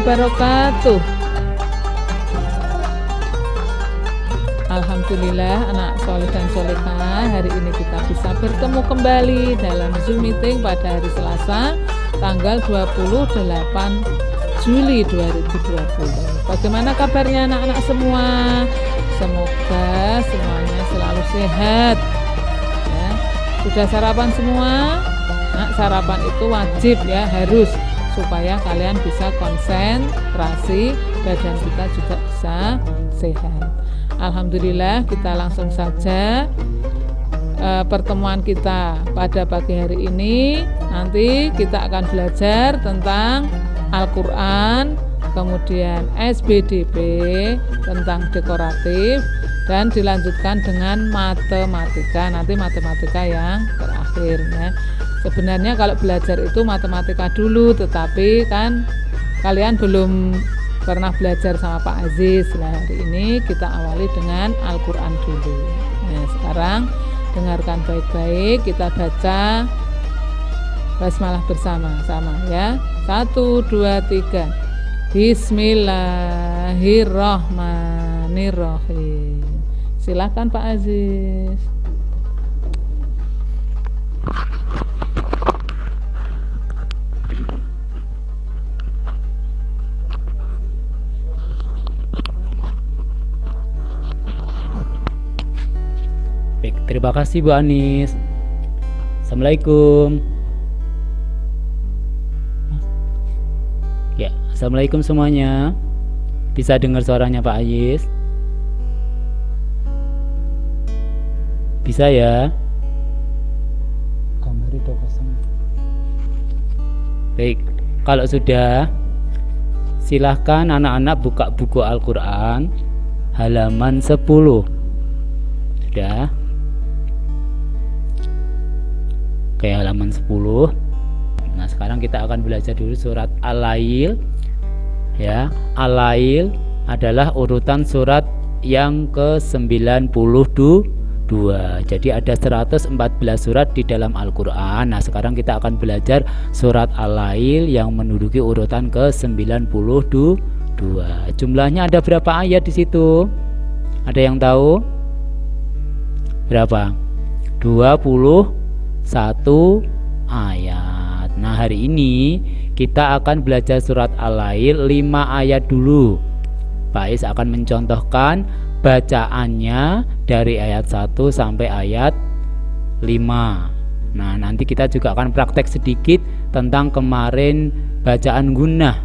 wabarakatuh. Alhamdulillah anak soleh dan solehah, hari ini kita bisa bertemu kembali dalam Zoom meeting pada hari Selasa tanggal 28 Juli 2020. Bagaimana kabarnya anak-anak semua? Semoga semuanya selalu sehat ya. Sudah sarapan semua? Nah, sarapan itu wajib ya, harus, supaya kalian bisa konsentrasi, badan kita juga bisa sehat. Alhamdulillah, kita langsung saja pertemuan kita pada pagi hari ini. Nanti kita akan belajar tentang Al-Quran, kemudian SBDP, tentang dekoratif, dan dilanjutkan dengan matematika. Nanti matematika yang terakhir ya. Sebenarnya kalau belajar itu matematika dulu, tetapi kan kalian belum pernah belajar sama Pak Aziz. Nah, hari ini kita awali dengan Al-Quran dulu. Nah, sekarang dengarkan baik-baik, kita baca basmalah bersama-sama ya. 1, 2, 3. Bismillahirrahmanirrahim. Silakan Pak Aziz. Baik, terima kasih Bu Anis. Assalamualaikum. Ya, assalamualaikum semuanya. Bisa dengar suaranya Pak Ayis? Bisa ya? Gambar itu kosong. Baik, kalau sudah, silahkan anak-anak buka buku Al-Quran halaman 10. Sudah? Oke, halaman 10. Nah, sekarang kita akan belajar dulu surat Al-Lail ya. Al-Lail adalah urutan surat yang ke-92. Jadi ada 114 surat di dalam Al-Quran. Nah, sekarang kita akan belajar surat Al-Lail yang menduduki urutan ke-92. Jumlahnya ada berapa ayat di situ? Ada yang tahu? Berapa? 21 ayat. Nah, hari ini kita akan belajar surat Al-Lail 5 ayat dulu. Pak Is akan mencontohkan bacaannya dari ayat 1 sampai ayat 5. Nah, nanti kita juga akan praktek sedikit tentang kemarin bacaan gunnah.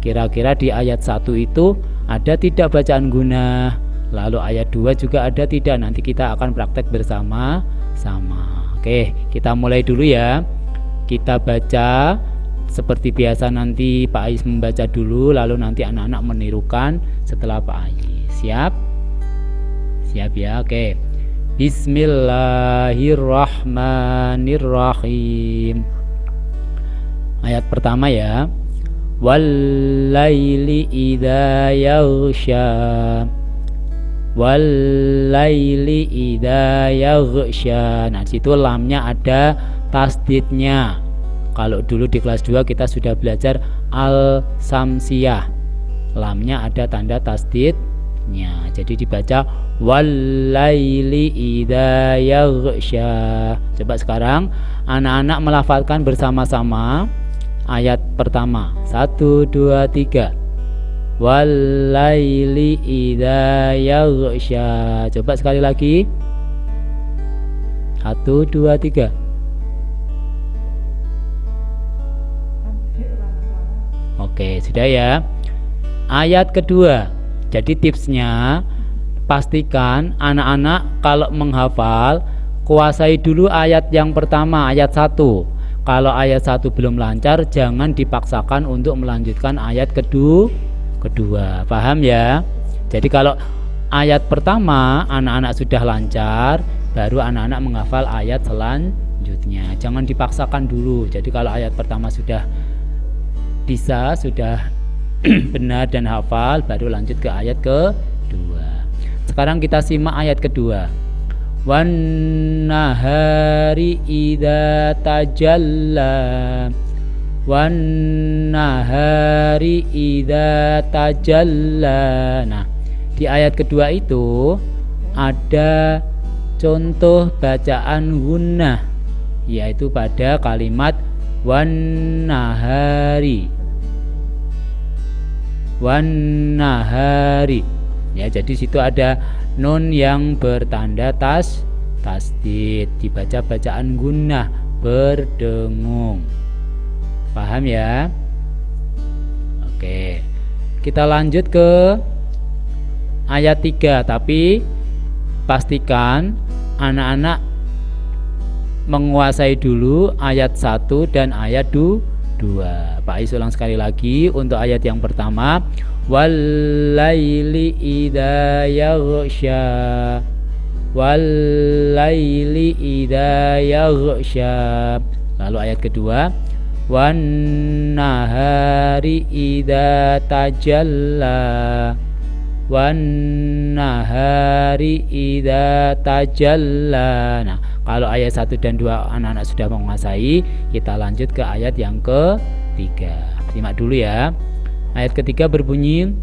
Kira-kira di ayat 1 itu ada tidak bacaan gunnah? Lalu ayat 2 juga ada tidak? Nanti kita akan praktek bersama-sama. Oke, kita mulai dulu ya. Kita baca seperti biasa, nanti Pak Ais membaca dulu, lalu nanti anak-anak menirukan setelah Pak Ais. Siap? Siap ya, oke. Bismillahirrahmanirrahim. Ayat pertama ya. Wal-laili idza yaghsha. Wal-laili idza yaghsha. Nah, situ lamnya ada tasdidnya. Kalau dulu di kelas 2 kita sudah belajar al-samsiyah. Lamnya ada tanda tasdidnya. Jadi dibaca wal-laili idza yaghsha. Coba sekarang anak-anak melafalkan bersama-sama ayat pertama. 1, 2, 3. Wal-laili idza yaghsha. Coba sekali lagi. 1, 2, 3. Oke, sudah ya. Ayat kedua. Jadi tipsnya, pastikan anak-anak kalau menghafal kuasai dulu ayat yang pertama, ayat 1. Kalau ayat 1 belum lancar, jangan dipaksakan untuk melanjutkan ayat kedua. Paham ya? Jadi kalau ayat pertama anak-anak sudah lancar, baru anak-anak menghafal ayat selanjutnya. Jangan dipaksakan dulu. Jadi kalau ayat pertama sudah bisa, sudah benar dan hafal, baru lanjut ke ayat kedua. Sekarang kita simak ayat kedua. Wan nahari idza tajalla. wan nahari idza tajalla. Nah, di ayat kedua itu ada contoh bacaan gunnah, yaitu pada kalimat wan nahari. Wan nahari. Ya, jadi situ ada nun yang bertanda tasdid, dibaca bacaan gunnah, berdengung. Paham ya? Oke. Kita lanjut ke ayat 3, tapi pastikan anak-anak menguasai dulu ayat 1 dan ayat 2. Pak Is ulang sekali lagi untuk ayat yang pertama, wallaili idza yaghsha. Wallaili idza yaghsha. Lalu ayat kedua, wan nahari idza tajalla. Wan nahari idza tajalla. Nah, kalau ayat 1 dan 2 anak-anak sudah menguasai, kita lanjut ke ayat yang ketiga. Simak dulu ya. Ayat ketiga berbunyi,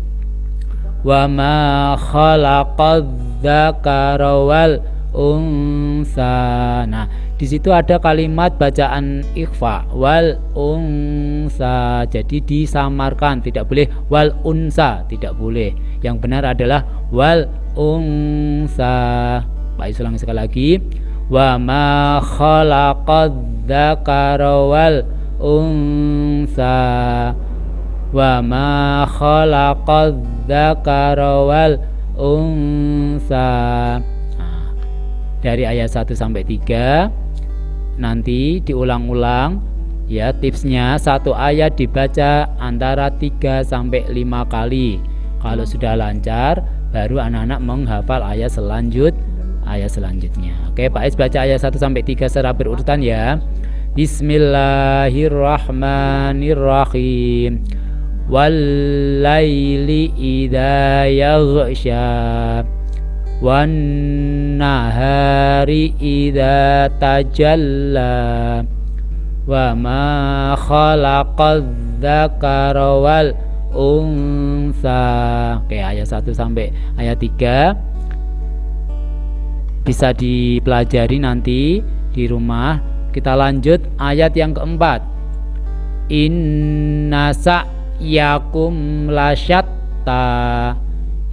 wa ma khalaqadz dzakara wal unsa. Nah, di situ ada kalimat bacaan ikhfa, wal unsa. Jadi disamarkan, tidak boleh wal unsa, tidak boleh. Yang benar adalah wal unsa. Pak Is ulang sekali lagi, wa ma khalaqadz dzakara wal unsa. Wa ma khalaqadz dzakara wal unsa. Nah, dari ayat 1 sampai 3 nanti diulang-ulang ya. Tipsnya satu ayat dibaca antara 3 sampai 5 kali. Kalau sudah lancar, baru anak-anak menghafal ayat selanjutnya. Oke, Pak Is baca ayat 1 sampai 3 secara berurutan ya. Bismillahirrahmanirrahim. Wallaili idza yaghsha. Wan nahari idza tajalla. Wa ma khalaqadz dzakara wal unsa. Oke, ayat 1 sampai ayat 3 bisa dipelajari nanti di rumah. Kita lanjut ayat yang keempat. Inna sa'yakum lasyatta.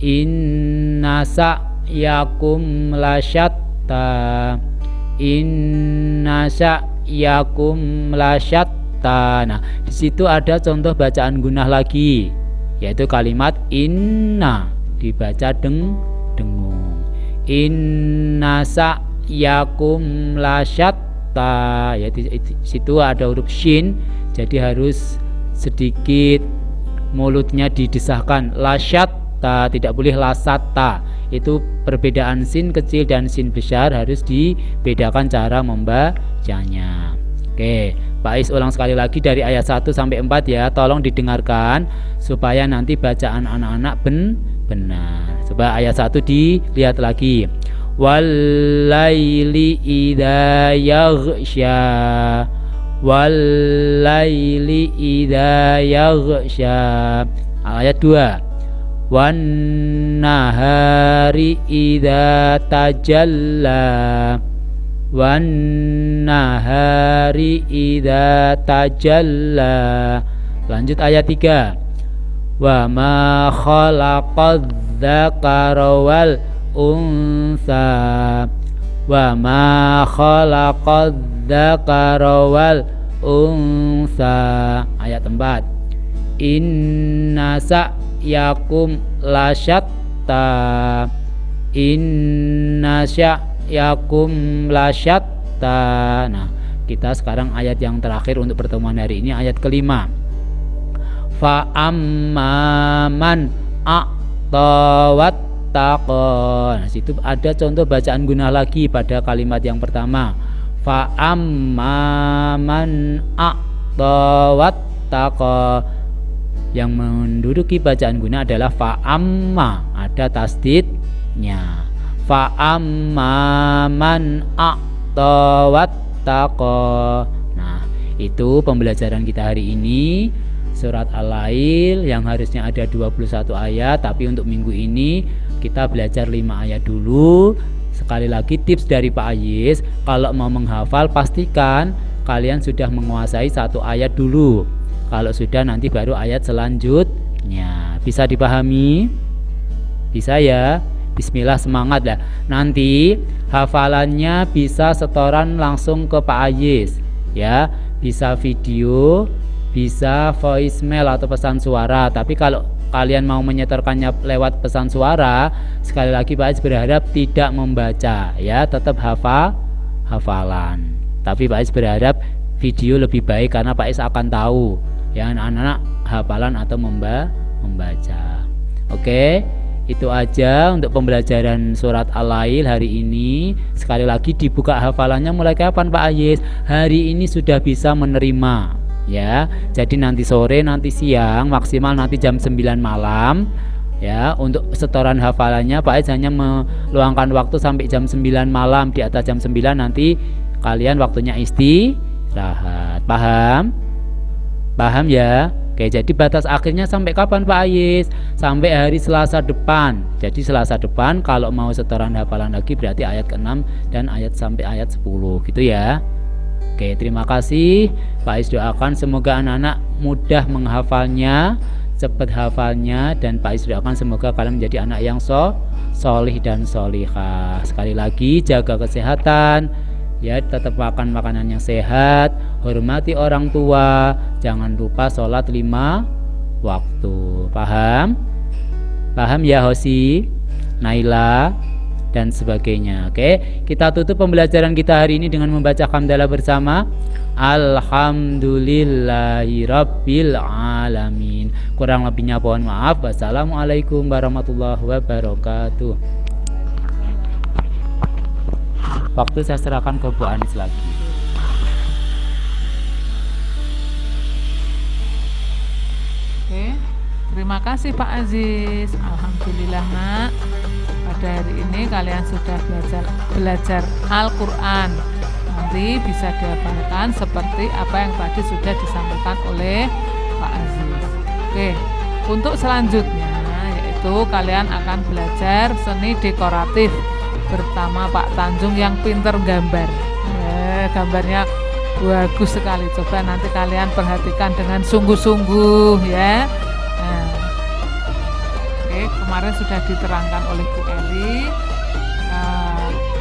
Inna sa'yakum lasyatta. Inna sa'yakum lasyatta. Nah, di situ ada contoh bacaan gunnah lagi, yaitu kalimat inna dibaca dengung. Inna sa'yakum lasyatta. Ya, di situ ada huruf shin, jadi harus sedikit mulutnya didesahkan. Lasyatta, tidak boleh lasatta. Itu perbedaan sin kecil dan sin besar, harus dibedakan cara membacanya. Oke, Pak Is ulang sekali lagi dari ayat 1 sampai 4 ya. Tolong didengarkan supaya nanti bacaan anak-anak benar. Coba ayat 1 dilihat lagi. Wallaili idza yaghsha. Wallaili idza yaghsha. Ayat 2. Wan nahari idza tajalla. Wan nahari idza tajalla. Lanjut ayat 3. Wa ma khalaqadz dzakara wal unsa. Wa ma khalaqadz dzakara wal unsa. Ayat 4. Inna sa'yakum lasyatta. Inna sa'yakum lasyatta. Nah, kita sekarang ayat yang terakhir untuk pertemuan hari ini, ayat kelima. Fa amman a'tawat taqa. Nah, situ ada contoh bacaan gunnah lagi pada kalimat yang pertama. Fa amman a'tawat taqa. Yang menduduki bacaan gunnah adalah fa amma, ada tasdidnya. Fa amman a'tawat taqa. Nah, Itu pembelajaran kita hari ini, surat Al-Lail yang harusnya ada 21 ayat, tapi untuk minggu ini kita belajar 5 ayat dulu. Sekali lagi tips dari Pak Ayis, kalau mau menghafal pastikan kalian sudah menguasai 1 ayat dulu. Kalau sudah nanti baru ayat selanjutnya. Bisa dipahami? Bisa ya? Bismillah, semangat lah. Nanti hafalannya bisa setoran langsung ke Pak Ayis ya. Bisa video, bisa voicemail atau pesan suara. Tapi kalau kalian mau menyetorkannya lewat pesan suara, sekali lagi Pak Ayis berharap tidak membaca ya, tetap hafalan. Tapi Pak Ayis berharap video lebih baik karena Pak Ayis akan tahu ya anak-anak hafalan atau membaca. Oke, itu aja untuk pembelajaran surat Al-Lail hari ini. Sekali lagi dibuka hafalannya mulai kapan Pak Ayis? Hari ini sudah bisa menerima ya. Jadi nanti sore, nanti siang, maksimal nanti jam 9 malam ya. Untuk setoran hafalannya Pak Ayis hanya meluangkan waktu sampai jam 9 malam. Di atas jam 9 nanti kalian waktunya istirahat. Paham? Paham ya? Oke, jadi batas akhirnya sampai kapan Pak Ayis? Sampai hari Selasa depan. Jadi Selasa depan kalau mau setoran hafalan lagi berarti ayat ke-6 dan sampai ayat 10 gitu ya. Oke, terima kasih. Pak Ayis doakan semoga anak-anak mudah menghafalnya, cepat hafalnya, dan Pak Ayis doakan semoga kalian menjadi anak yang solih dan solihah. Sekali lagi jaga kesehatan ya, tetap makan makanan yang sehat, hormati orang tua, jangan lupa sholat 5 waktu. Paham? Paham ya Hosi, Naila, dan sebagainya. Oke, kita tutup pembelajaran kita hari ini dengan membaca hamdalah bersama. Alhamdulillahirabbil alamin. Kurang lebihnya mohon maaf. Wassalamualaikum warahmatullahi wabarakatuh. Waktu saya serahkan ke Bu Anis lagi. Oke, terima kasih Pak Aziz. Alhamdulillah nak, pada hari ini kalian sudah belajar Al-Quran. Nanti bisa dihafalkan seperti apa yang tadi sudah disampaikan oleh Pak Aziz. Oke, untuk selanjutnya yaitu kalian akan belajar seni dekoratif bersama Pak Tanjung yang pinter gambar. Gambarnya bagus sekali. Coba nanti kalian perhatikan dengan sungguh-sungguh ya. Nah, oke, kemarin sudah diterangkan oleh Bu Eli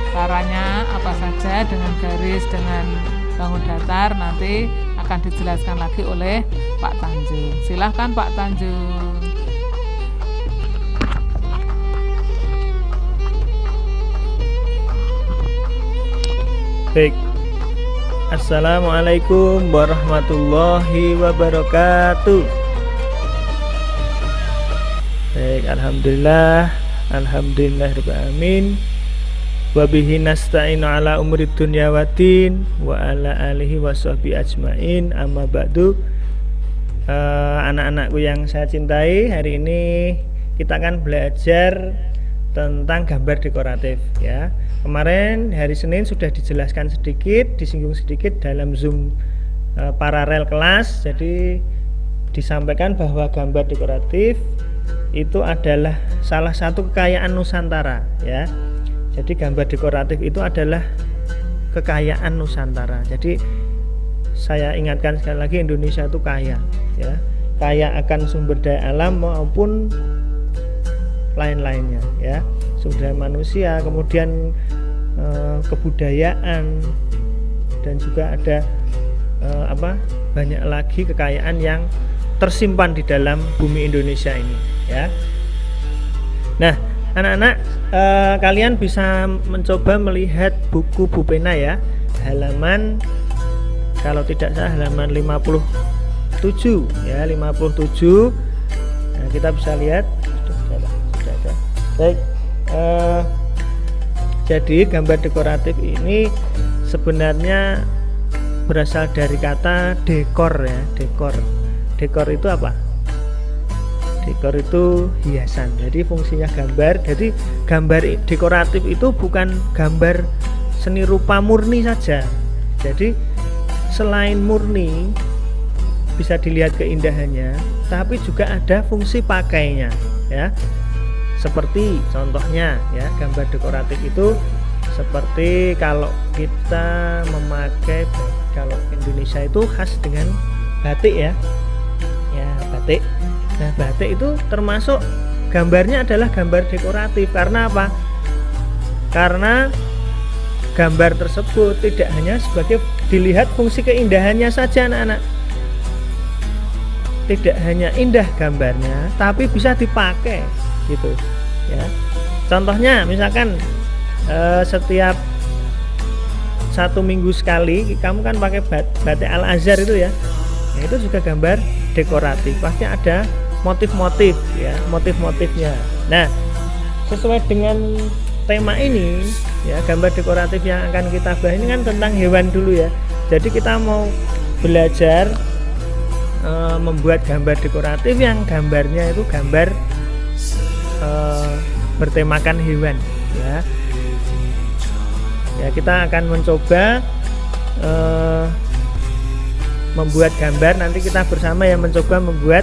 caranya apa saja dengan garis, dengan bangun datar. Nanti akan dijelaskan lagi oleh Pak Tanjung. Silahkan Pak Tanjung. Baik. Assalamualaikum warahmatullahi wabarakatuh. Baik, alhamdulillah rabbil alamin. Wa bihi nasta'inu ala umuri dunya waddin wa ala alihi washabbihi ajmain. Amma ba'du. Anak-anakku yang saya cintai, hari ini kita akan belajar tentang gambar dekoratif ya. Kemarin hari Senin sudah dijelaskan sedikit, disinggung sedikit dalam Zoom paralel kelas. Jadi disampaikan bahwa gambar dekoratif itu adalah salah satu kekayaan Nusantara ya. Jadi gambar dekoratif itu adalah kekayaan Nusantara. Jadi saya ingatkan sekali lagi, Indonesia itu kaya ya. Kaya akan sumber daya alam maupun lain-lainnya ya, sumber daya manusia, kemudian kebudayaan, dan juga ada banyak lagi kekayaan yang tersimpan di dalam bumi Indonesia ini ya. Nah, anak-anak, kalian bisa mencoba melihat buku Bu Pena ya, halaman, kalau tidak salah halaman 57 ya, 57. Nah, kita bisa lihat sudah ada. Baik, jadi gambar dekoratif ini sebenarnya berasal dari kata dekor ya. Dekor itu apa? Dekor itu hiasan. Jadi fungsinya gambar. Jadi gambar dekoratif itu bukan gambar seni rupa murni saja. Jadi selain murni bisa dilihat keindahannya, tapi juga ada fungsi pakainya ya. Seperti contohnya ya, gambar dekoratif itu seperti kalau kita memakai, kalau Indonesia itu khas dengan batik ya. Ya, batik. Nah, batik itu termasuk gambarnya adalah gambar dekoratif. Karena apa? Karena gambar tersebut tidak hanya sebagai dilihat fungsi keindahannya saja anak-anak. Tidak hanya indah gambarnya, tapi bisa dipakai gitu ya. Contohnya misalkan setiap 1 minggu sekali kamu kan pakai batik Al-Azhar itu ya. Nah, itu juga gambar dekoratif, pasti ada motif-motif ya, motif-motifnya. Nah, sesuai dengan tema ini ya, gambar dekoratif yang akan kita bahas ini kan tentang hewan dulu ya. Jadi kita mau belajar membuat gambar dekoratif yang gambarnya itu gambar bertemakan hewan ya. Ya, kita akan mencoba membuat gambar. Nanti kita bersama yang mencoba membuat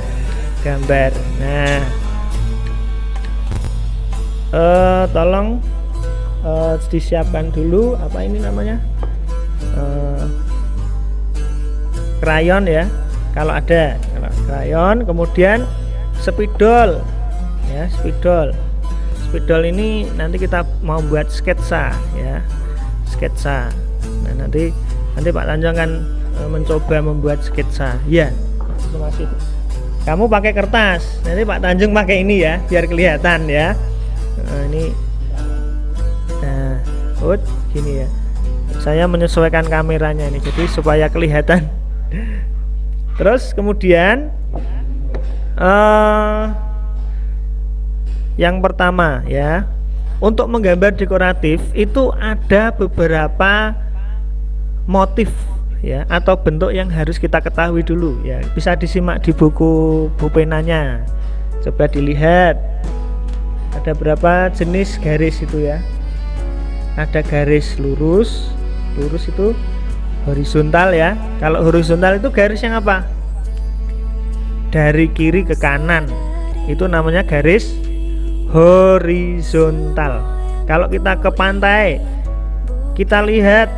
gambar. Nah, tolong disiapkan dulu apa ini namanya, krayon ya, kalau ada, krayon, kemudian spidol ya, spidol ini nanti kita mau buat sketsa ya, sketsa. Nah, nanti Pak Tanjung akan mencoba membuat sketsa ya. Masih kamu pakai kertas, nanti Pak Tanjung pakai ini ya biar kelihatan ya. Ini gini ya, saya menyesuaikan kameranya ini jadi supaya kelihatan. Terus kemudian yang pertama ya, untuk menggambar dekoratif itu ada beberapa motif ya atau bentuk yang harus kita ketahui dulu ya. Bisa disimak di buku penanya, coba dilihat ada berapa jenis garis itu ya. Ada garis lurus itu horizontal ya. Kalau horizontal itu garis yang apa? Dari kiri ke kanan, itu namanya garis horizontal. Kalau kita ke pantai, kita lihat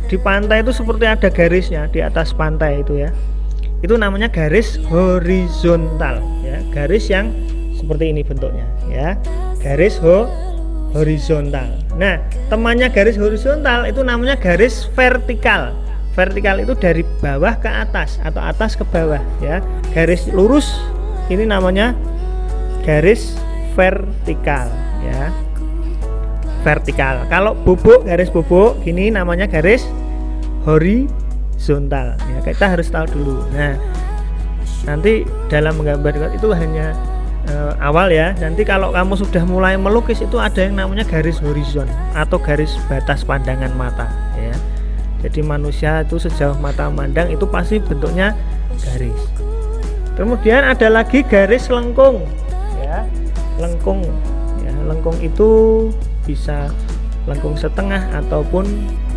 di pantai itu seperti ada garisnya di atas pantai itu ya. Itu namanya garis horizontal ya. Garis yang seperti ini bentuknya ya. Garis horizontal. Nah, temannya garis horizontal itu namanya garis vertikal. Vertikal itu dari bawah ke atas atau atas ke bawah ya. Garis lurus ini namanya garis vertikal ya. Vertikal. Kalau bubuk, garis bubuk gini namanya garis horizontal ya. Kita harus tahu dulu. Nah, nanti dalam menggambar itu hanya awal ya. Nanti kalau kamu sudah mulai melukis itu ada yang namanya garis horizon atau garis batas pandangan mata ya. Jadi manusia itu sejauh mata memandang itu pasti bentuknya garis. Kemudian ada lagi garis lengkung ya. Lengkung ya, lengkung itu bisa lengkung setengah ataupun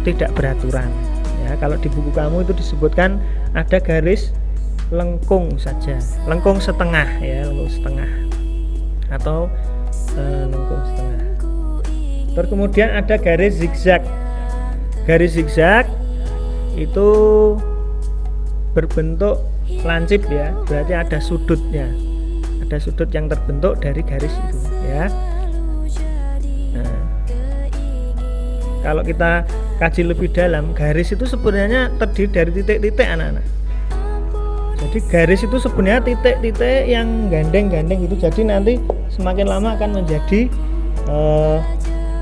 tidak beraturan ya. Kalau di buku kamu itu disebutkan ada garis lengkung saja, lengkung setengah ya, lengkung setengah atau lengkung setengah. Terus kemudian ada garis zigzag. Garis zigzag itu berbentuk lancip ya, berarti ada sudutnya, ada sudut yang terbentuk dari garis itu ya. Nah, kalau kita kaji lebih dalam, garis itu sebenarnya terdiri dari titik-titik anak-anak. Jadi garis itu sebenarnya titik-titik yang gandeng-gandeng gitu. Jadi nanti semakin lama akan menjadi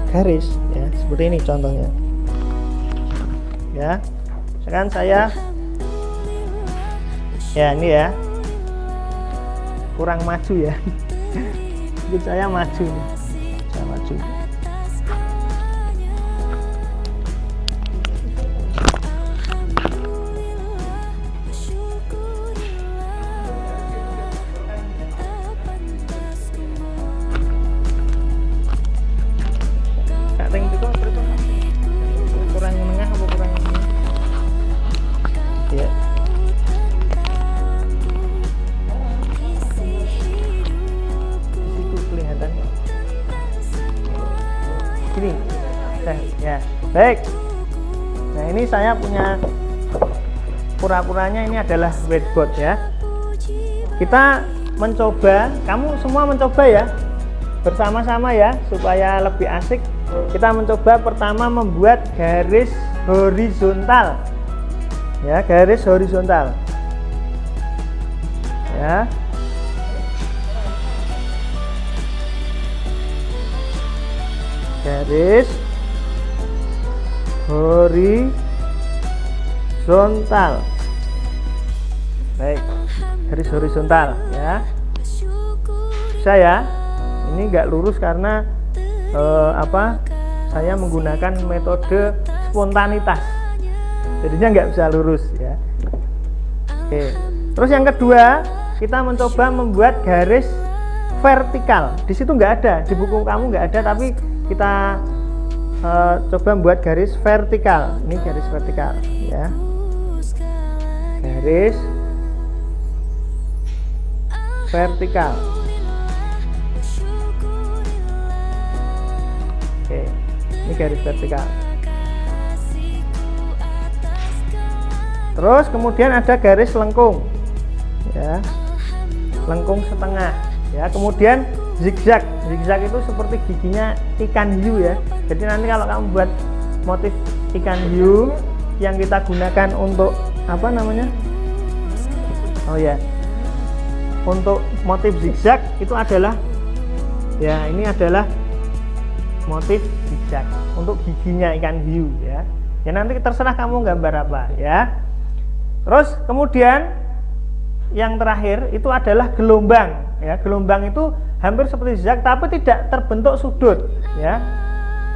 garis ya. Seperti ini contohnya. Ya. Sekarang saya ya ini ya. Kurang maju ya. Jadi saya maju. Saya maju. Gini. Ya, baik. Nah, ini saya punya pura-puranya ini adalah whiteboard ya. Kita mencoba, kamu semua mencoba ya, bersama-sama ya, supaya lebih asik. Kita mencoba pertama membuat garis horizontal ya, garis horizontal ya. Garis horizontal. Baik, garis horizontal ya. Bisa ya. Ini enggak lurus karena saya menggunakan metode spontanitas. Jadinya enggak bisa lurus ya. Oke. Terus yang kedua, kita mencoba membuat garis vertikal. Di situ enggak ada, di buku kamu enggak ada, tapi kita coba membuat garis vertikal. Ini garis vertikal ya. Garis vertikal. Oke, ini garis vertikal. Terus kemudian ada garis lengkung ya, lengkung setengah ya. Kemudian zigzag. Zigzag itu seperti giginya ikan hiu ya. Jadi nanti kalau kamu buat motif ikan hiu yang kita gunakan untuk apa namanya, oh ya, untuk motif zigzag itu adalah ya, ini adalah motif zigzag untuk giginya ikan hiu ya. Ya nanti terserah kamu gambar apa ya. Terus kemudian yang terakhir itu adalah gelombang ya. Gelombang itu hampir seperti zigzag tapi tidak terbentuk sudut ya,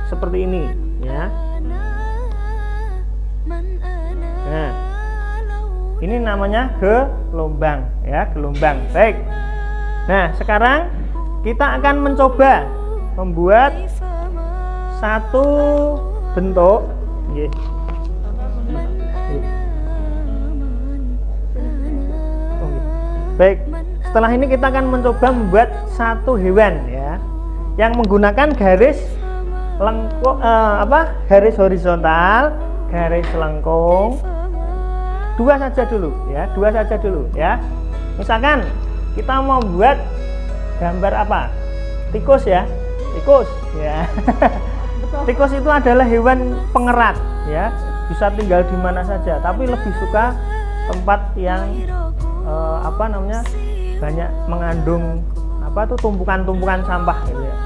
seperti ini ya. Nah, ini namanya gelombang ya, gelombang. Baik. Nah, sekarang kita akan mencoba membuat satu bentuk. Baik, setelah ini kita akan mencoba membuat satu hewan ya, yang menggunakan garis lengkung, garis horizontal, garis lengkung. Dua saja dulu ya, dua saja dulu ya. Misalkan kita mau buat gambar apa? Tikus ya, tikus ya. Tikus itu adalah hewan pengerat ya, bisa tinggal di mana saja, tapi lebih suka tempat yang banyak mengandung tumpukan-tumpukan sampah gitu ya.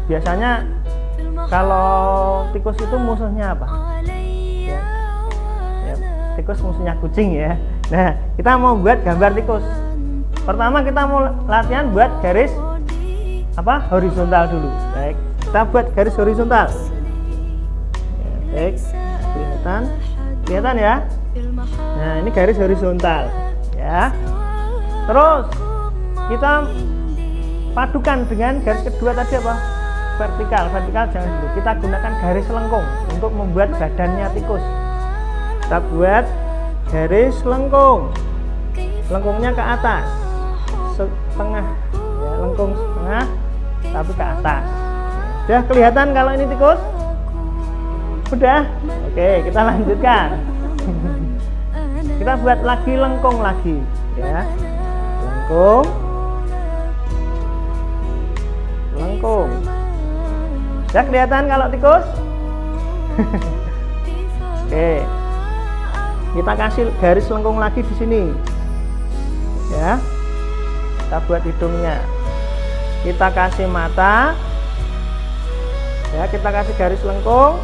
Biasanya kalau tikus itu musuhnya apa? Ya, tikus musuhnya kucing ya. Nah, kita mau buat gambar tikus. Pertama kita mau latihan buat garis horizontal dulu. Baik, kita buat garis horizontal. Ya, baik, kelihatan ya. Nah, ini garis horizontal ya. Terus kita padukan dengan garis kedua tadi apa? Vertikal. Vertikal jangan dulu. Kita gunakan garis lengkung untuk membuat badannya tikus. Kita buat garis lengkung. Lengkungnya ke atas setengah ya, lengkung setengah tapi ke atas. Sudah kelihatan kalau ini tikus? Sudah? Oke, kita lanjutkan. Kita buat lagi lengkung lagi ya. Lengkung. Sudah kelihatan kalau tikus? Oke. Kita kasih garis lengkung lagi di sini. Ya. Kita buat hidungnya. Kita kasih mata. Ya, kita kasih garis lengkung.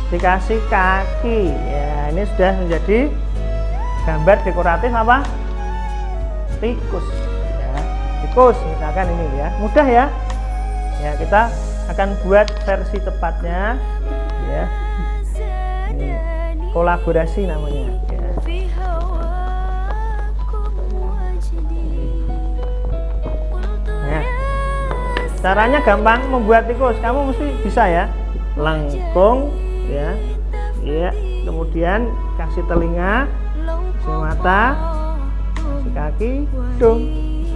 Dikasih kaki. Ya, ini sudah menjadi gambar dekoratif apa? Tikus ya. Tikus misalkan ini ya. Mudah ya. Ya, kita akan buat versi cepatnya ya. Ini kolaborasi namanya ya. Nah, caranya gampang membuat tikus. Kamu mesti bisa ya. Lengkung ya. Ya, kemudian kasih telinga, kasih mata, kasih kaki, hidung.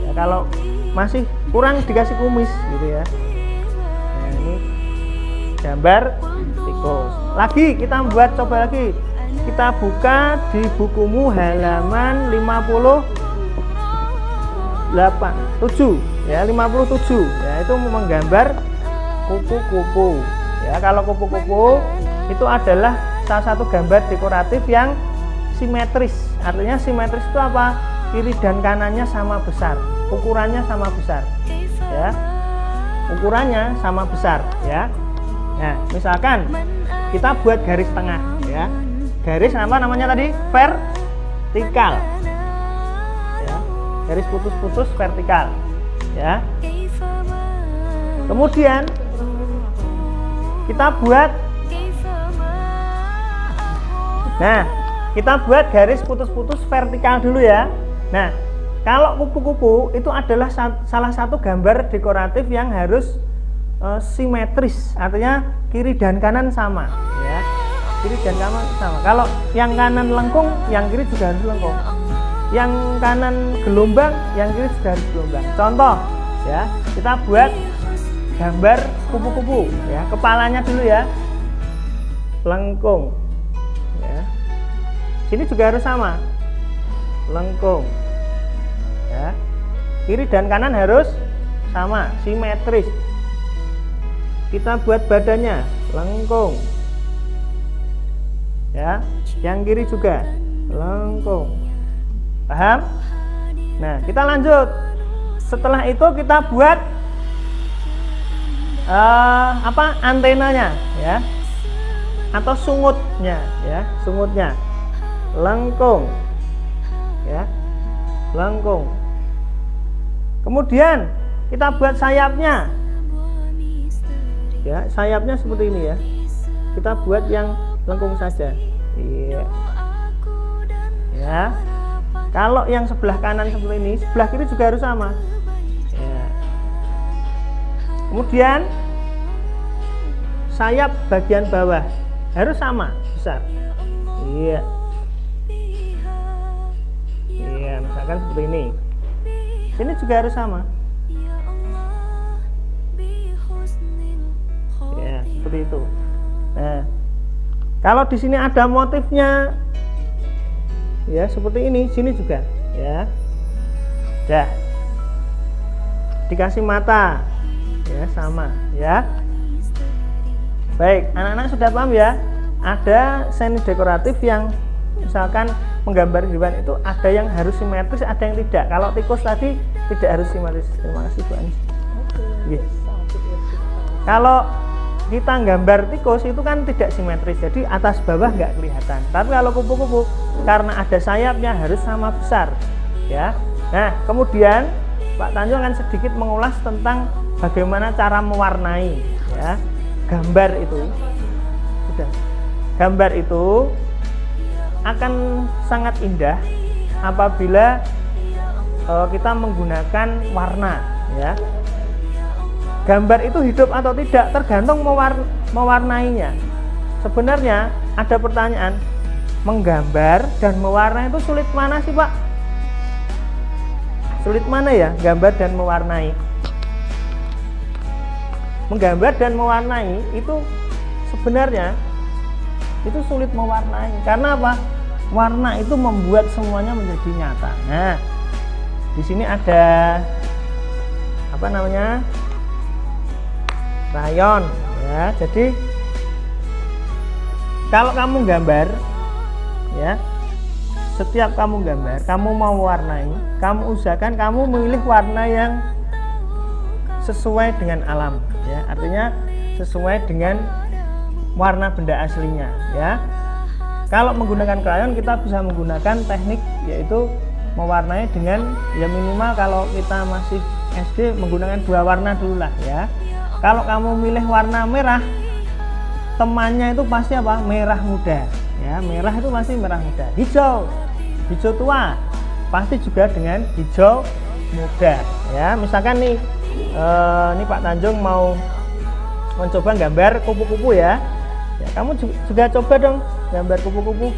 Ya, kalau masih kurang dikasih kumis gitu ya. Nah, ini gambar tikus. Lagi kita buat, coba lagi. Kita buka di bukumu halaman 57 ya, 57 ya, itu menggambar kupu-kupu ya. Kalau kupu-kupu itu adalah salah satu gambar dekoratif yang simetris. Artinya simetris itu apa? Kiri dan kanannya sama besar, ukurannya sama besar ya, ukurannya sama besar ya. Nah, misalkan kita buat garis tengah ya, garis apa namanya tadi? Vertikal ya, garis putus-putus vertikal ya. Kemudian kita buat, nah kita buat garis putus-putus vertikal dulu ya. Nah, kalau kupu-kupu itu adalah salah satu gambar dekoratif yang harus simetris, artinya kiri dan kanan sama ya, kiri dan kanan sama. Kalau yang kanan lengkung, yang kiri juga harus lengkung. Yang kanan gelombang, yang kiri juga harus gelombang. Contoh ya, kita buat gambar kupu-kupu ya, kepalanya dulu ya, lengkung ya. Sini juga harus sama, lengkung ya. Kiri dan kanan harus sama, simetris. Kita buat badannya lengkung ya, yang kiri juga lengkung. Paham? Nah, kita lanjut. Setelah itu kita buat antenanya ya, atau sungutnya ya, sungutnya lengkung ya, lengkung. Kemudian kita buat sayapnya ya, sayapnya seperti ini ya, kita buat yang lengkung saja. Iya ya. Kalau yang sebelah kanan seperti ini, sebelah kiri juga harus sama ya. Kemudian sayap bagian bawah harus sama besar. Iya iya, misalkan seperti ini, sini juga harus sama ya, seperti itu. Nah, kalau di sini ada motifnya ya, seperti ini, sini juga ya. Dah dikasih mata ya, sama ya. Baik, anak-anak sudah paham ya. Ada seni dekoratif yang misalkan menggambar hewan itu ada yang harus simetris, ada yang tidak. Kalau tikus tadi tidak harus simetris. Terima kasih Bu Anis. Yes. Kalau kita gambar tikus itu kan tidak simetris, jadi atas bawah nggak kelihatan. Tapi kalau kupu-kupu karena ada sayapnya harus sama besar ya. Nah, kemudian Pak Tanjung akan sedikit mengulas tentang bagaimana cara mewarnai ya gambar itu. Sudah, gambar itu akan sangat indah apabila kita menggunakan warna ya. Gambar itu hidup atau tidak tergantung mewarnainya. Sebenarnya ada pertanyaan, menggambar dan mewarnai itu sulit mana sih Pak? Sulit mana ya gambar dan mewarnai? Menggambar dan mewarnai itu sebenarnya itu sulit mewarnai. Karena apa? Warna itu membuat semuanya menjadi nyata. Nah, di sini ada apa namanya? Rayon ya. Jadi kalau kamu gambar ya, setiap kamu gambar, kamu mau warnai, kamu usahakan kamu memilih warna yang sesuai dengan alam ya, artinya sesuai dengan warna benda aslinya ya. Kalau menggunakan krayon kita bisa menggunakan teknik yaitu mewarnai dengan ya minimal kalau kita masih SD menggunakan 2 warna dulu lah ya. Kalau kamu milih warna merah, temannya itu pasti apa? Merah muda ya, merah itu pasti merah muda. Hijau, hijau tua pasti juga dengan hijau muda ya. Misalkan nih ini Pak Tanjung mau mencoba gambar kupu-kupu ya. Ya, kamu juga coba dong gambar kupu-kupu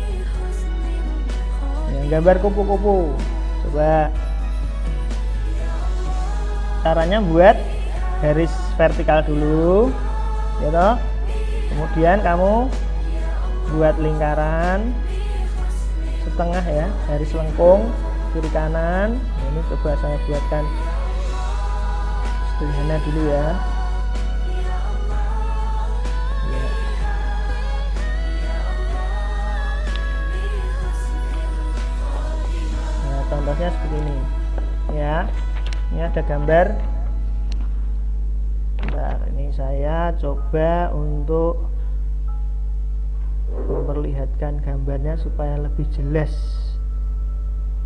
ya, gambar kupu-kupu. Coba caranya buat garis vertikal dulu ya toh. Kemudian kamu buat lingkaran setengah ya, garis lengkung kiri kanan. Nah, ini coba saya buatkan sederhana dulu ya. Nah, contohnya seperti ini ya. Ini ada gambar. Bentar, ini saya coba untuk memperlihatkan gambarnya supaya lebih jelas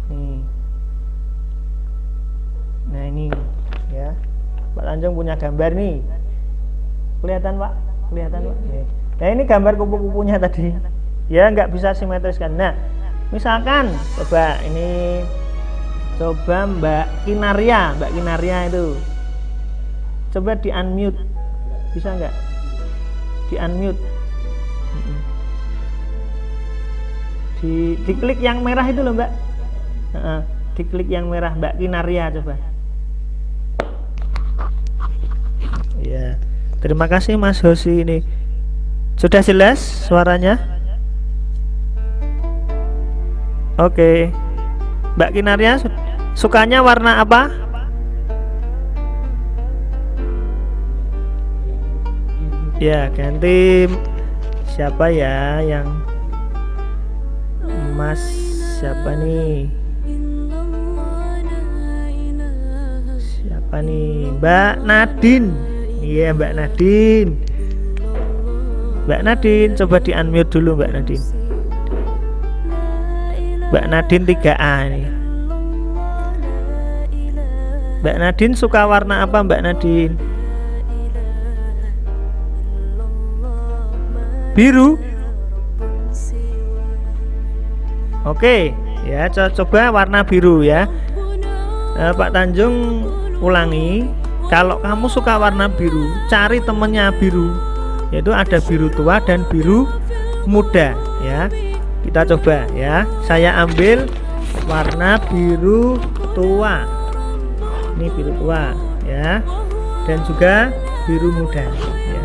nih. Nah ini ya, Pak Tanjung punya gambar nih, kelihatan Pak? Kelihatan Pak? Nah ini gambar kupu-kupunya tadi ya, nggak bisa simetris kan. Nah misalkan coba ini, coba Mbak Kinaria itu coba di unmute, bisa nggak di unmute? Diklik yang merah itu loh Mbak, diklik yang merah Mbak Kinaria coba ya. Terima kasih Mas Hosi, ini sudah jelas suaranya. Oke, Mbak Kinaria sukanya warna apa? Ya ganti siapa ya, yang Mas siapa nih? Siapa nih? Mbak Nadine. Iya Mbak Nadine. Mbak Nadine coba di unmute dulu Mbak Nadine. Mbak Nadine 3A ini. Mbak Nadine suka warna apa Mbak Nadine? Biru. Oke ya, coba warna biru ya. Pak Tanjung ulangi, kalau kamu suka warna biru, cari temennya biru, yaitu ada biru tua dan biru muda ya. Kita coba ya, saya ambil warna biru tua, ini biru tua ya, dan juga biru muda ya.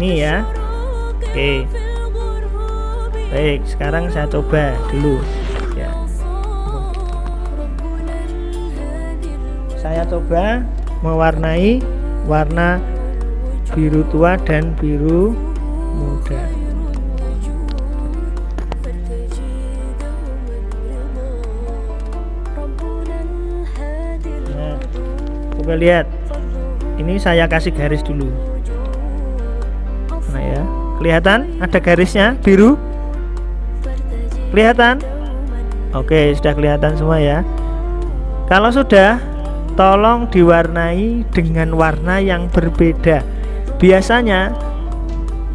Nih ya. Oke. Baik, sekarang saya coba dulu ya. Saya coba mewarnai warna biru tua dan biru muda. Nah, coba lihat. Ini saya kasih garis dulu. Nah ya, kelihatan ada garisnya biru? Kelihatan? Oke, sudah kelihatan semua ya. Kalau sudah, tolong diwarnai dengan warna yang berbeda. Biasanya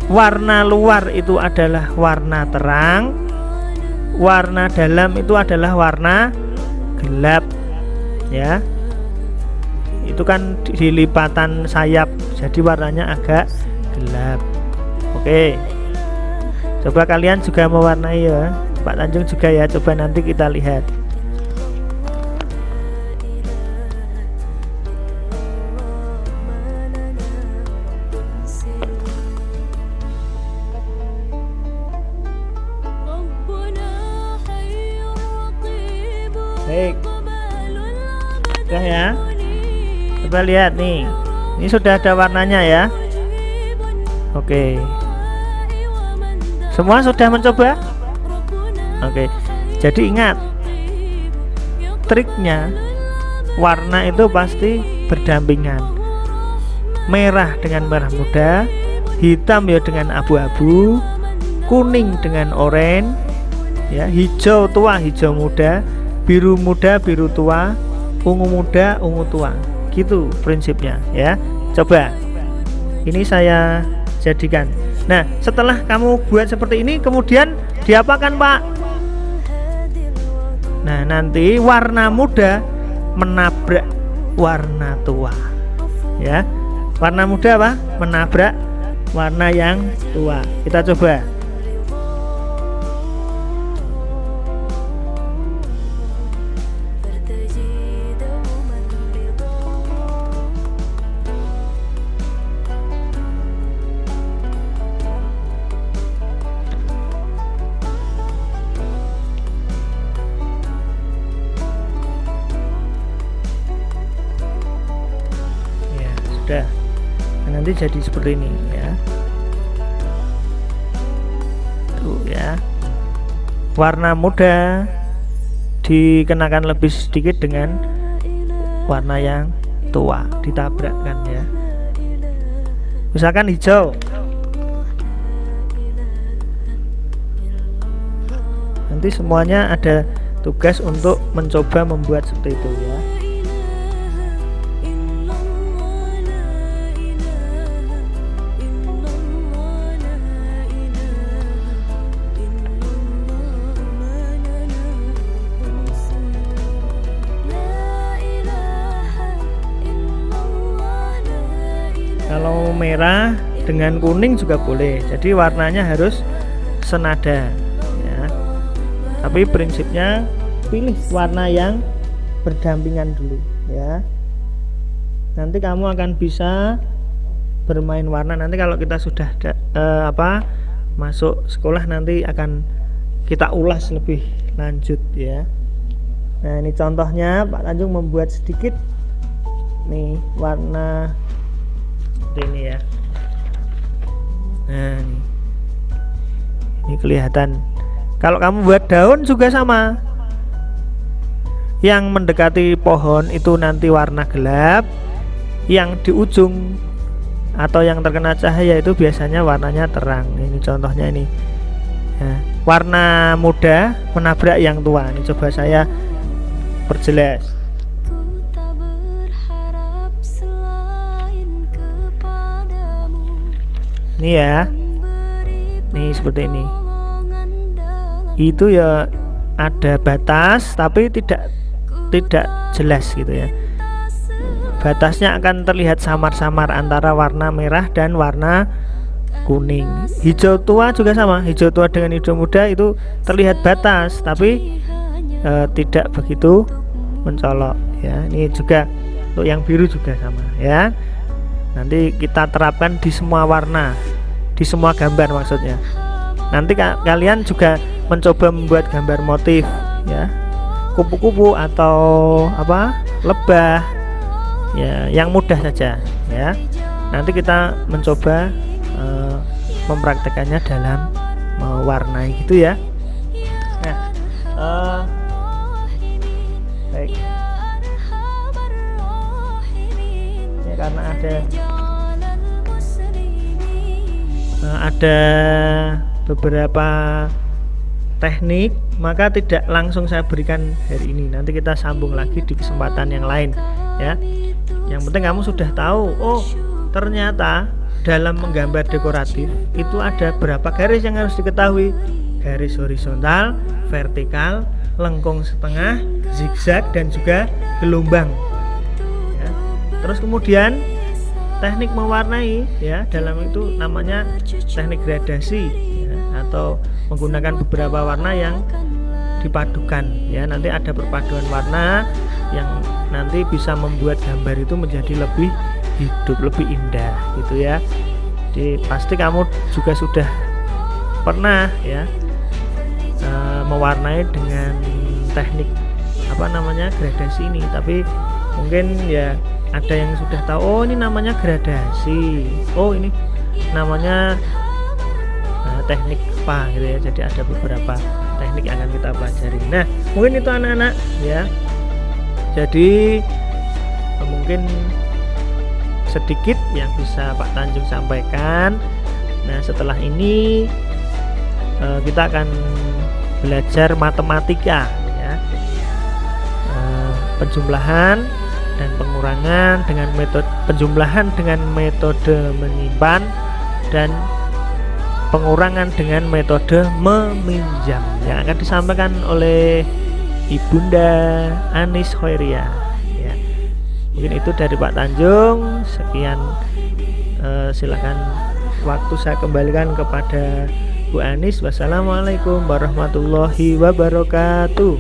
warna luar itu adalah warna terang, warna dalam itu adalah warna gelap ya. Itu kan di lipatan sayap, jadi warnanya agak gelap. Oke, coba kalian juga mewarnai ya, Pak Tanjung juga ya, coba nanti kita lihat. Baik, sudah ya, coba lihat nih, ini sudah ada warnanya ya. Oke, semua sudah mencoba? Oke, jadi ingat, triknya warna itu pasti berdampingan. Merah dengan merah muda, hitam ya dengan abu-abu, kuning dengan oranye ya, hijau tua hijau muda, biru muda biru tua, ungu muda ungu tua. Gitu prinsipnya ya. Coba ini saya jadikan. Nah, setelah kamu buat seperti ini, kemudian diapakan Pak? Nah, nanti warna muda menabrak warna tua ya. Warna muda apa? Menabrak warna yang tua. Kita coba. nanti jadi seperti ini ya. Tuh ya. Warna muda dikenakan lebih sedikit dengan warna yang tua, ditabrakkan ya. Misalkan hijau, nanti semuanya ada tugas untuk mencoba membuat seperti itu ya. Kalau merah dengan kuning juga boleh, jadi warnanya harus senada ya. Tapi prinsipnya pilih warna yang berdampingan dulu ya. Nanti kamu akan bisa bermain warna. Nanti kalau kita sudah masuk sekolah nanti akan kita ulas lebih lanjut ya. Nah ini contohnya Pak Tanjung membuat sedikit nih warna ini ya. Nah ini kelihatan. Kalau kamu buat daun juga sama, yang mendekati pohon itu nanti warna gelap, yang di ujung atau yang terkena cahaya itu biasanya warnanya terang. Ini contohnya ini ya. Warna muda menabrak yang tua. Ini coba saya perjelas. Ini ya, nih seperti ini. Itu ya ada batas, tapi tidak jelas gitu ya. Batasnya akan terlihat samar-samar antara warna merah dan warna kuning. Hijau tua juga sama. Hijau tua dengan hijau muda itu terlihat batas, tapi tidak begitu mencolok ya. Ini juga untuk yang biru juga sama ya. Nanti kita terapkan di semua warna, di semua gambar maksudnya. Nanti kalian juga mencoba membuat gambar motif ya, kupu-kupu atau lebah ya, yang mudah saja ya. Nanti kita mencoba mempraktekannya dalam mewarnai gitu ya. Nah baik ya, karena ada beberapa teknik, maka tidak langsung saya berikan hari ini. Nanti kita sambung lagi di kesempatan yang lain ya. Yang penting kamu sudah tahu, oh ternyata dalam menggambar dekoratif itu ada berapa garis yang harus diketahui. Garis horizontal, vertikal, lengkung setengah, zigzag, dan juga gelombang ya. Terus kemudian teknik mewarnai ya, dalam itu namanya teknik gradasi ya, atau menggunakan beberapa warna yang dipadukan ya. Nanti ada perpaduan warna yang nanti bisa membuat gambar itu menjadi lebih hidup, lebih indah gitu ya. Jadi pasti kamu juga sudah pernah ya mewarnai dengan teknik gradasi ini, tapi mungkin ya ada yang sudah tahu, oh ini namanya gradasi, oh ini namanya teknik apa gitu ya. Jadi ada beberapa teknik yang akan kita pelajari. Nah mungkin itu anak-anak ya. Jadi mungkin sedikit yang bisa Pak Tanjung sampaikan. Nah setelah ini kita akan belajar matematika ya, penjumlahan dan pengurangan dengan metode penjumlahan dengan metode menyimpan, dan pengurangan dengan metode meminjam yang akan disampaikan oleh Ibunda Anis Khairia ya. Mungkin itu dari Pak Tanjung. Sekian, silakan waktu saya kembalikan kepada Bu Anis. Wassalamualaikum warahmatullahi wabarakatuh.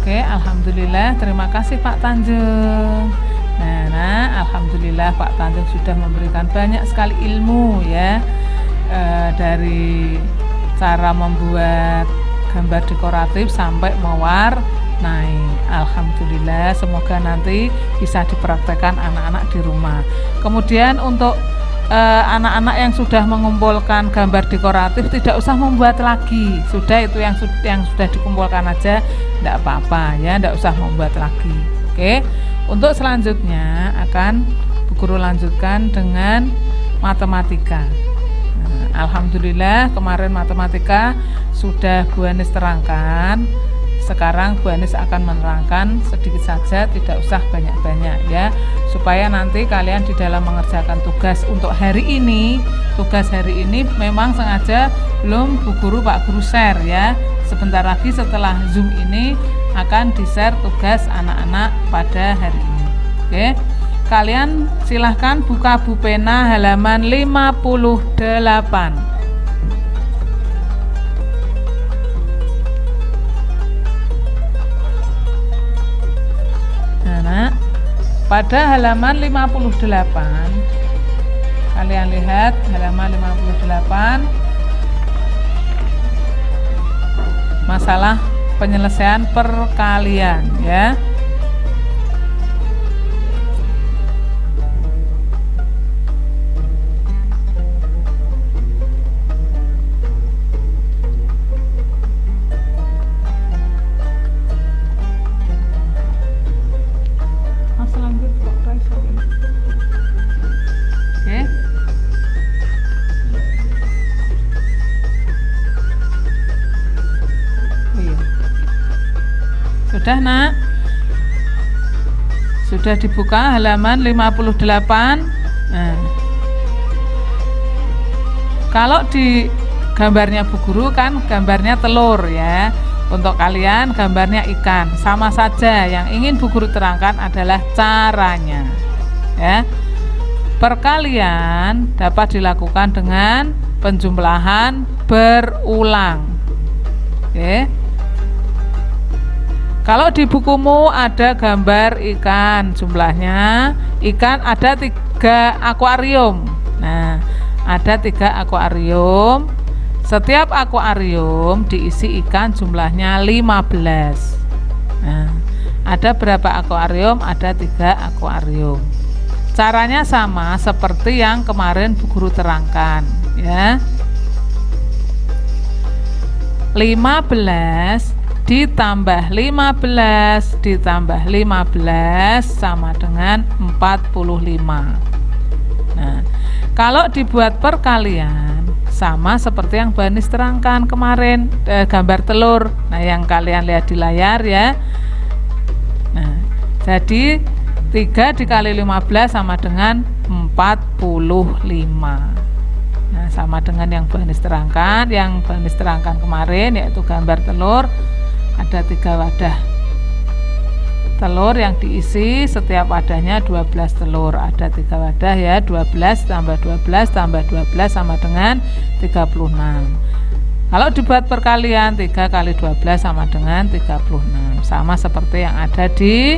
Oke, alhamdulillah, terima kasih Pak Tanjung. Nah, alhamdulillah Pak Tanjung sudah memberikan banyak sekali ilmu ya, dari cara membuat gambar dekoratif sampai mewarnai. Alhamdulillah, semoga nanti bisa dipraktekkan anak-anak di rumah. Kemudian untuk anak-anak yang sudah mengumpulkan gambar dekoratif tidak usah membuat lagi, sudah itu yang sudah dikumpulkan aja, tidak apa-apa ya, tidak usah membuat lagi. Oke, untuk selanjutnya akan Bu Guru lanjutkan dengan matematika. Alhamdulillah kemarin matematika sudah Bu Anis terangkan. Sekarang Bu Anis akan menerangkan sedikit saja, tidak usah banyak-banyak ya, supaya nanti kalian di dalam mengerjakan tugas untuk hari ini, tugas hari ini memang sengaja belum Bu Guru Pak Guru share ya. Sebentar lagi setelah Zoom ini akan di-share tugas anak-anak pada hari ini. Oke. Kalian silahkan buka Bu Pena halaman 58. Nah, pada halaman 58 kalian lihat halaman 58 masalah penyelesaian perkalian ya. Sudah nak? Sudah dibuka halaman 58. Nah, kalau di gambarnya Bu Guru kan gambarnya telur ya. Untuk kalian gambarnya ikan. Sama saja, yang ingin Bu Guru terangkan adalah caranya ya. Perkalian dapat dilakukan dengan penjumlahan berulang. Oke. Kalau di bukumu ada gambar ikan, jumlahnya ikan ada 3 akuarium. Nah, ada 3 akuarium. Setiap akuarium diisi ikan jumlahnya 15. Nah, ada berapa akuarium? Ada 3 akuarium. Caranya sama seperti yang kemarin Bu Guru terangkan ya. 15 ditambah 15 ditambah 15 sama dengan 45. Nah, kalau dibuat perkalian sama seperti yang Bu Anis terangkan kemarin, gambar telur. Nah, yang kalian lihat di layar ya. Nah, jadi 3 dikali 15 sama dengan 45. Nah, sama dengan yang Bu Anis terangkan, kemarin, yaitu gambar telur. Ada 3 wadah telur yang diisi, setiap wadahnya 12 telur. Ada 3 wadah ya, 12 tambah 12 tambah 12 sama dengan 36. Kalau dibuat perkalian 3 kali 12 sama dengan 36. Sama seperti yang ada di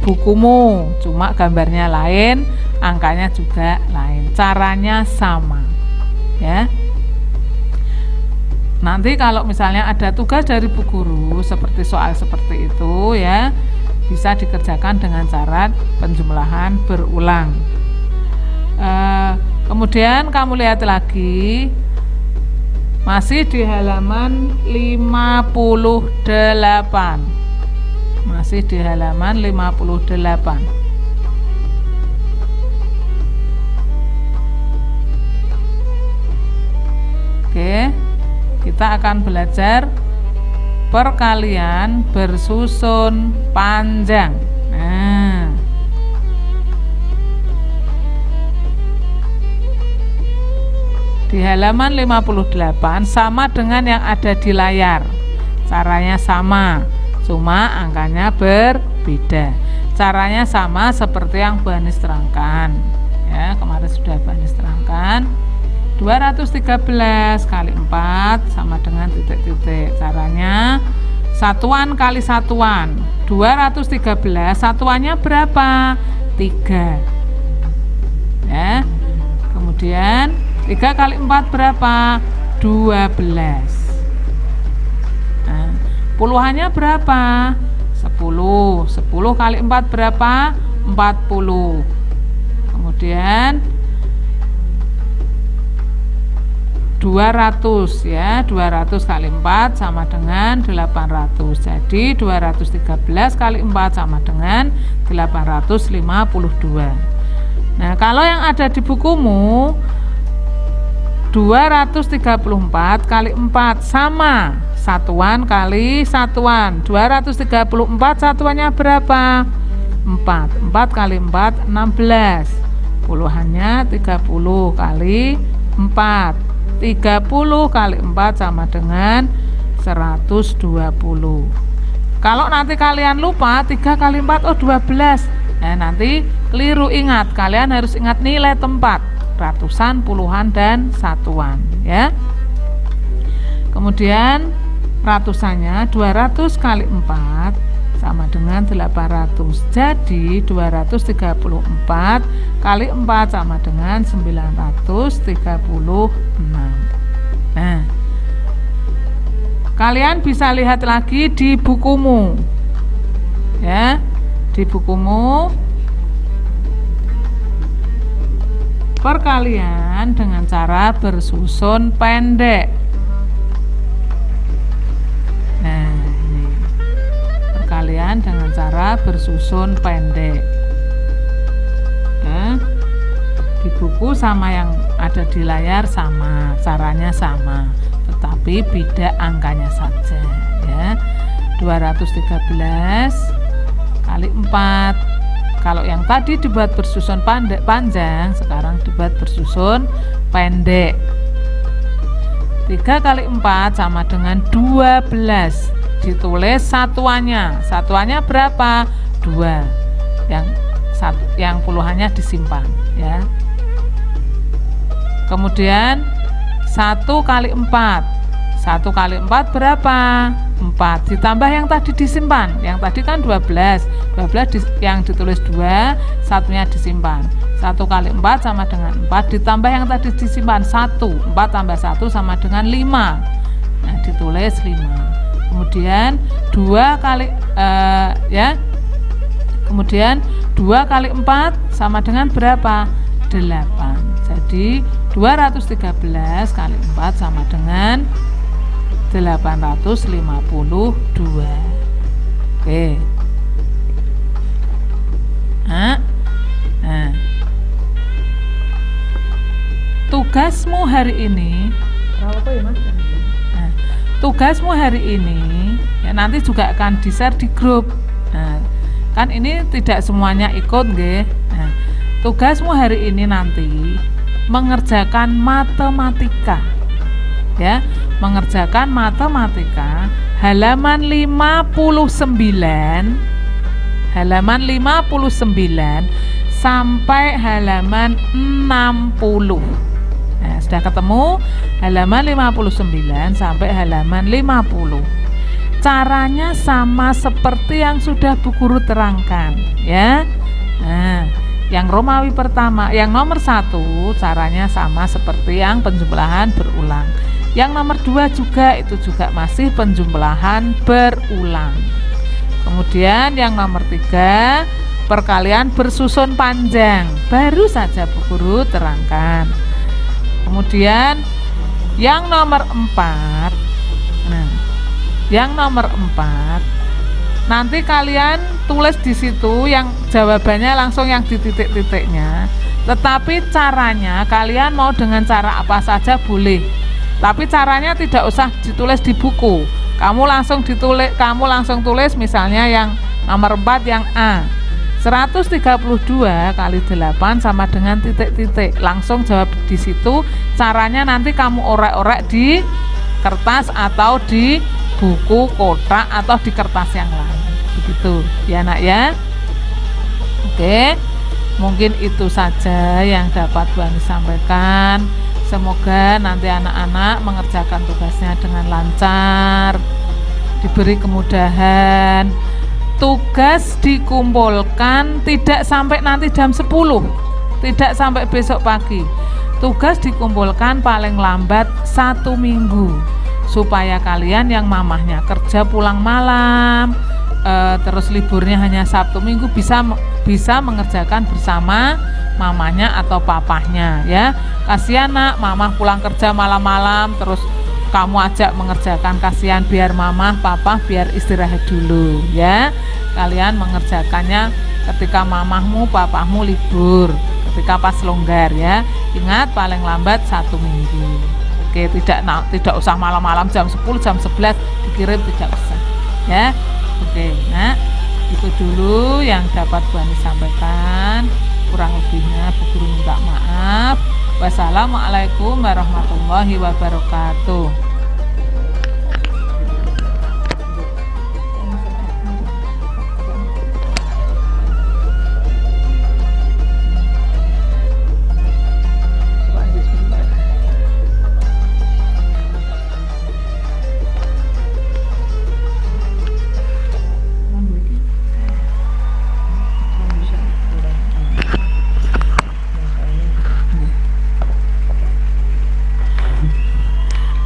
bukumu, cuma gambarnya lain, angkanya juga lain, caranya sama ya. Nanti kalau misalnya ada tugas dari Bu Guru seperti soal seperti itu ya, bisa dikerjakan dengan cara penjumlahan berulang. Kemudian kamu lihat lagi, masih di halaman 58. Masih di halaman 58. Oke. Kita akan belajar perkalian bersusun panjang. Nah, di halaman 58 sama dengan yang ada di layar. Caranya sama, cuma angkanya berbeda. Caranya sama seperti yang Bu Anis terangkan. Ya, kemarin sudah Bu Anis terangkan. 213 kali 4 sama dengan titik-titik. Caranya satuan kali satuan. 213 satuannya berapa? 3 ya. Kemudian 3 kali 4 berapa? 12. puluhannya berapa? 10. 10 kali 4 berapa? 40. Kemudian 200 ya, 200 kali 4 sama dengan 800. Jadi 213 kali 4 sama dengan 852. Nah, kalau yang ada di bukumu 234 kali 4 sama satuan kali satuan. 234 satuannya berapa? 4. 4 kali 4 16. Puluhannya 30 kali 4. 30 kali 4 sama dengan 120. Kalau nanti kalian lupa 3 kali 4 12. Nah, nanti keliru, ingat, kalian harus ingat nilai tempat, ratusan, puluhan, dan satuan ya. Kemudian ratusannya 200 kali 4 sama dengan 800. Jadi 234 kali 4 sama dengan 936. Nah, kalian bisa lihat lagi di bukumu ya. Di bukumu perkalian dengan cara bersusun pendek. Nah, ini perkalian dengan cara bersusun pendek ya. Di buku sama yang ada di layar sama, caranya sama, tetapi beda angkanya saja ya. 213 kali 4. Kalau yang tadi dibuat bersusun panjang, sekarang dibuat bersusun pendek. 3 kali 4 sama dengan 12. Ditulis satuannya. Satuannya berapa? 2. Yang puluhannya disimpan ya. Kemudian 1 kali 4. 1 kali 4 berapa? 4. Ditambah yang tadi disimpan. Yang tadi kan 12. 12 yang ditulis 2, satunya disimpan. 1 kali 4 sama dengan 4. Ditambah yang tadi disimpan 1. 4 tambah 1 sama dengan 5. Nah, ditulis 5. Kemudian 2 kali ya. Kemudian 2 kali 4 sama dengan berapa? 8. Jadi 213 kali 4 sama dengan 852. Oke. Nah, tugasmu hari ini, tugasmu hari ini ya, nanti juga akan di-share di grup. Nah, kan ini tidak semuanya ikut nggih. Nah, tugasmu hari ini nanti mengerjakan matematika ya, mengerjakan matematika halaman 59 sampai halaman 60. Nah, sudah ketemu halaman 59 sampai halaman 50. Caranya sama seperti yang sudah Bu Guru terangkan ya. Nah, yang Romawi pertama, yang nomor 1 caranya sama seperti yang penjumlahan berulang. Yang nomor 2 juga, itu juga masih penjumlahan berulang. Kemudian yang nomor 3 perkalian bersusun panjang, baru saja Bu Guru terangkan. Kemudian yang nomor 4, nah, yang nomor 4 nanti kalian tulis di situ yang jawabannya langsung yang di titik-titiknya. Tetapi caranya kalian mau dengan cara apa saja boleh. Tapi caranya tidak usah ditulis di buku. Kamu langsung tulis misalnya yang nomor 4 yang A. 132 kali 8 sama dengan titik-titik. Langsung jawab di situ. Caranya nanti kamu orek-orek di kertas atau di buku kotak atau di kertas yang lain. Begitu ya nak ya. Oke, mungkin itu saja yang dapat Bu Ani sampaikan. Semoga nanti anak-anak mengerjakan tugasnya dengan lancar, diberi kemudahan. Tugas dikumpulkan tidak sampai nanti jam 10, tidak sampai besok pagi. Tugas dikumpulkan paling lambat 1 minggu supaya kalian yang mamahnya kerja pulang malam, terus liburnya hanya Sabtu Minggu bisa mengerjakan bersama mamanya atau papahnya ya. Kasihan nak, mamah pulang kerja malam-malam terus kamu ajak mengerjakan, kasihan, biar mamah papa biar istirahat dulu ya. Kalian mengerjakannya ketika mamahmu papahmu libur, ketika pas longgar ya. Ingat paling lambat 1 minggu. Oke, tidak usah malam-malam jam 10 jam 11 dikirim, tidak usah ya. Oke, nah itu dulu yang dapat Bu Ani sampaikan. Kurang lebihnya Bu Guru minta maaf. Wassalamualaikum warahmatullahi wabarakatuh.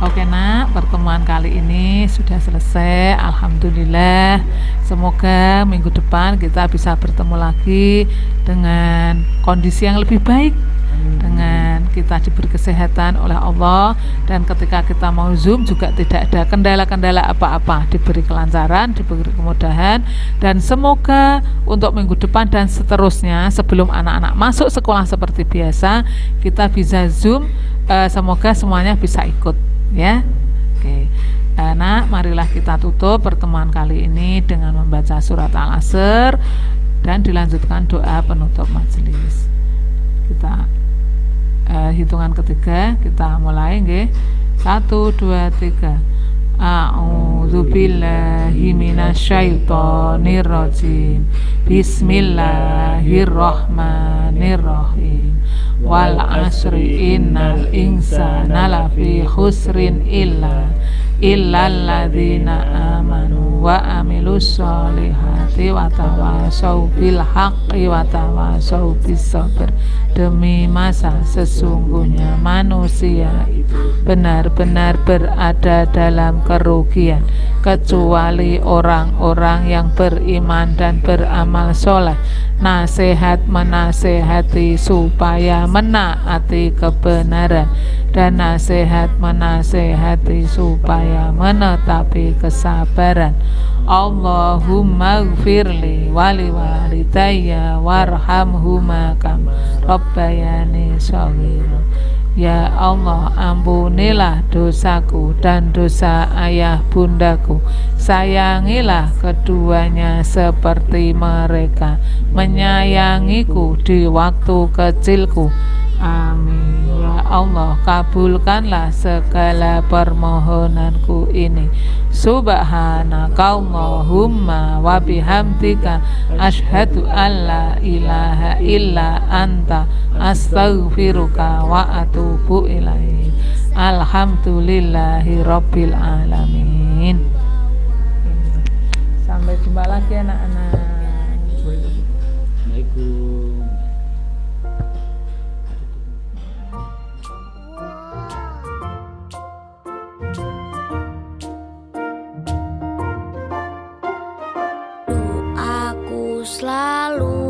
Oke nak, pertemuan kali ini sudah selesai, alhamdulillah. Semoga minggu depan kita bisa bertemu lagi dengan kondisi yang lebih baik, dengan kita diberi kesehatan oleh Allah, dan ketika kita mau Zoom juga tidak ada kendala-kendala apa-apa, diberi kelancaran, diberi kemudahan. Dan semoga untuk minggu depan dan seterusnya sebelum anak-anak masuk sekolah seperti biasa kita bisa Zoom, semoga semuanya bisa ikut ya. Oke. Nah, marilah kita tutup pertemuan kali ini dengan membaca surat Al-Asr dan dilanjutkan doa penutup majelis. Kita hitungan ketiga kita mulai nggih. 1 2 3. A'udzu billahi minasyaitonir rajim. Bismillahirrahmanirrahim. Wal asri innal insana lafi khusrin illal ladzina amanu wa amilus solihati wa tawasau bil haqqi wa tawasau bis sabr. Demi masa sesungguhnya manusia benar-benar berada dalam kerugian kecuali orang-orang yang beriman dan beramal soleh, nasihat menasehati supaya menaati kebenaran, dan nasihat menasehati supaya menetapi kesabaran. Allahumma gfirli wali walidayya warhamhuma kam rabbayani shaghira. Ya Allah, ampunilah dosaku dan dosa ayah bundaku. Sayangilah keduanya seperti mereka menyayangiku di waktu kecilku. Amin. Ya Allah, kabulkanlah segala permohonanku ini. Subhanakallahumma wa bihamdika asyhadu alla ilaha illa anta astaghfiruka wa atubu ilaik. Alhamdulillahi rabbil alamin. Sampai jumpa lagi anak-anak. Assalamualaikum. Aku selalu